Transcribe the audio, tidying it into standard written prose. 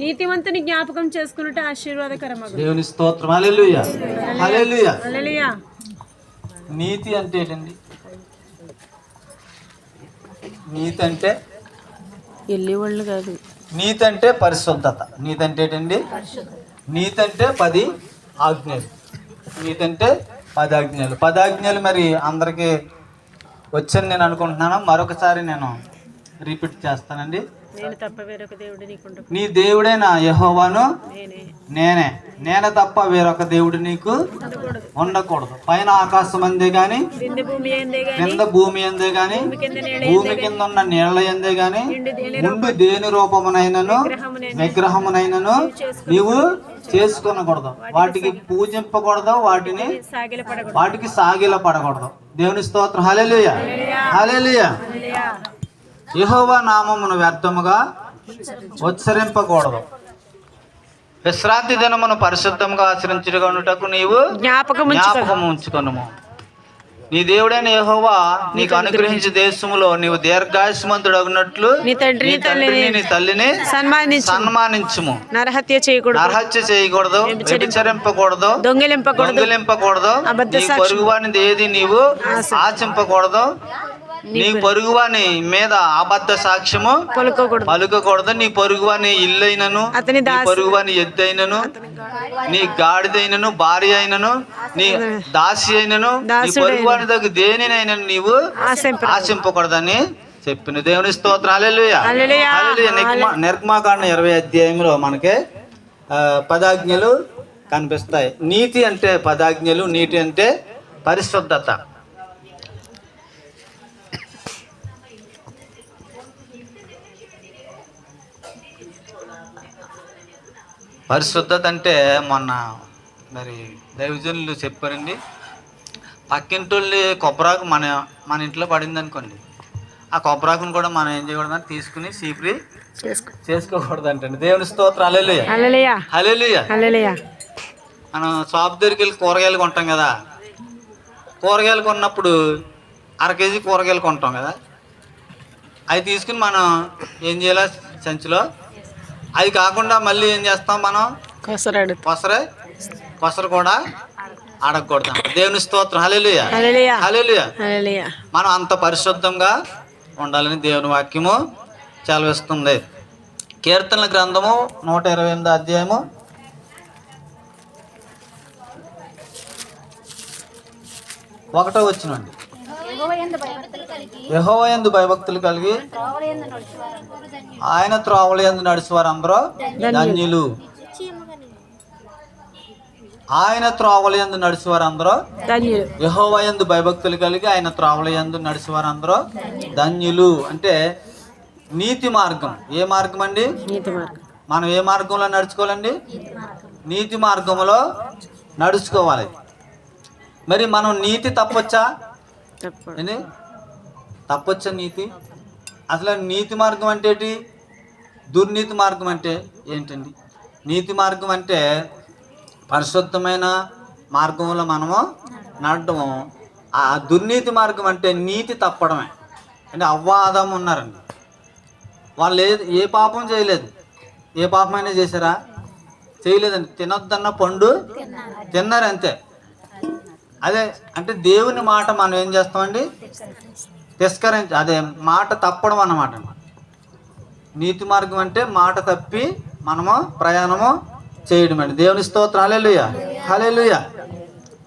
నీతివంతుని జ్ఞాపకం చేసుకున్నట్టు ఆశీర్వాదకరమగు. దేవుని స్తోత్రం. హల్లెలూయా, హల్లెలూయా. హల్లెలూయా. నీతి అంటే ఏంటండి? నీతి అంటే వెళ్ళేవాళ్ళు కాదు. నీతి అంటే పరిశుద్ధత. నీతి అంటే ఏంటండి? నీతి అంటే 10 ఆజ్ఞలు. నీతి అంటే 10 ఆజ్ఞలు. 10 ఆజ్ఞలు మరి అందరికీ వచ్చని నేను అనుకుంటున్నాను. మరొకసారి నేను రిపీట్ చేస్తానండి. నేను తప్ప వేరొక దేవుడు నీకుండదు. నీ దేవుడైన యెహోవాను నేనే. నేనే తప్ప వేరొక దేవుడు నీకు ఉండకూడదు. పైన ఆకాశం అందే గాని, కింద భూమి అందే గాని, భూమి కింద ఉన్న నీళ్ల ఎందే గాని, ముందు దేని రూపమునైనను విగ్రహమునైనను నీవు చేసుకొనకూడదు. వాటికి పూజింపకూడదు, వాటికి సాగిల పడకూడదు. దేవుని స్తోత్రం. హల్లెలూయా, హల్లెలూయా. యెహోవా నామమును వ్యర్థముగా ఉచ్చరింపకూడదు. విశ్రాంతి దినమును పరిశుద్ధంగా ఆచరించుకొనుటకు నీవు జ్ఞాపకం ఉంచుకొనుము. నీ దేవుడైన యెహోవా నీకు అనుగ్రహించే దేశములో నీవు దీర్ఘాయుష్మంతుడగునట్లు నీ తల్లిని సన్మానించుము. నరహత్య చేయకూడదు, వ్యభిచరింపకూడదు, దొంగిలింపకూడదు, నీ పొరుగువానిది ఏది నీవు ఆశింపకూడదు, నీ పొరుగువాని మీద అబద్ధ సాక్ష్యము పలుకకూడదు. నీ పొరుగువాని ఇల్లైనను, నీ పొరుగువాని ఎద్దైనను, నీ గాడిదైనను, భార్య అయినను, నీ దాసి అయినను, నీ పొరుగువాని దగ్గర దేనినైనా నీవు ఆశింపకూడదని చెప్పిన. దేవుని స్తోత్రం. హల్లెలూయా, హల్లెలూయా. నిర్గమాకాండం 20 అధ్యాయంలో మనకి 10 ఆజ్ఞలు కనిపిస్తాయి. నీతి అంటే 10 ఆజ్ఞలు. నీతి అంటే పరిశుద్ధత. పరిశుద్ధత అంటే మొన్న మరి దైవజనులు చెప్పారండి. పక్కింటి కొబ్బరాకు మన ఇంట్లో పడింది అనుకోండి, ఆ కొబ్బరాకును కూడా మనం ఏం చేయకూడదని తీసుకుని సీప్రీ చేసుకోకూడదంటండి. దేవుని స్తోత్రం. హల్లెలూయా, హల్లెలూయా, హల్లెలూయా. మనం షాప్ దగ్గరికి వెళ్ళి కూరగాయలు కొంటాం కదా. కూరగాయలు కొన్నప్పుడు 1/2 కేజీ కూరగాయలు కొంటాం కదా. అవి తీసుకుని మనం ఏం చేయాలి? సంచిలో. అది కాకుండా మళ్ళీ ఏం చేస్తాం మనం? కొసరు కూడా అడగకూడదు. దేవుని స్తోత్రం. హల్లెలూయా, హల్లెలూయా. మనం అంత పరిశుద్ధంగా ఉండాలని దేవుని వాక్యము సెలవిస్తుంది. కీర్తనల గ్రంథము 128 అధ్యాయము 1వ వచనం. యెహోవా యందు భయభక్తులు కలిగి ఆయన త్రోవల యందు నడుచువారు అందరూ ధన్యులు. ఆయన త్రోవల యందు నడుచువారు అందరూ ధన్యులు. యెహోవా యందు భయభక్తులు కలిగి ఆయన త్రోవల యందు నడుచువారు అందరూ ధన్యులు. అంటే నీతి మార్గం. ఏ మార్గం అండి? మనం ఏ మార్గంలో నడుచుకోవాలండి? నీతి మార్గంలో నడుచుకోవాలి. మరి మనం నీతి తప్పొచ్చా? తప్పొచ్చా నీతి? అసలు నీతి మార్గం అంటే ఏంటి? దుర్నీతి మార్గం అంటే ఏంటండి? నీతి మార్గం అంటే పరిశుద్ధమైన మార్గంలో మనము నడటము. ఆ దుర్నీతి మార్గం అంటే నీతి తప్పడమే. అంటే అవ్వ ఆదాము ఉన్నారండి, వాళ్ళు ఏ పాపం చేయలేదు. ఏ పాపమైనా చేశారా? చేయలేదండి. తినొద్దన్న పండు తిన్నారు, అంతే. అదే అంటే దేవుని మాట మనం ఏం చేస్తామండి? తిరస్కరించి, అదే మాట తప్పడం అన్నమాట. నీతి మార్గం అంటే మాట తప్పి మనము ప్రయాణము చేయడం అండి. దేవుని స్తోత్రం. హల్లెలూయా, హల్లెలూయా.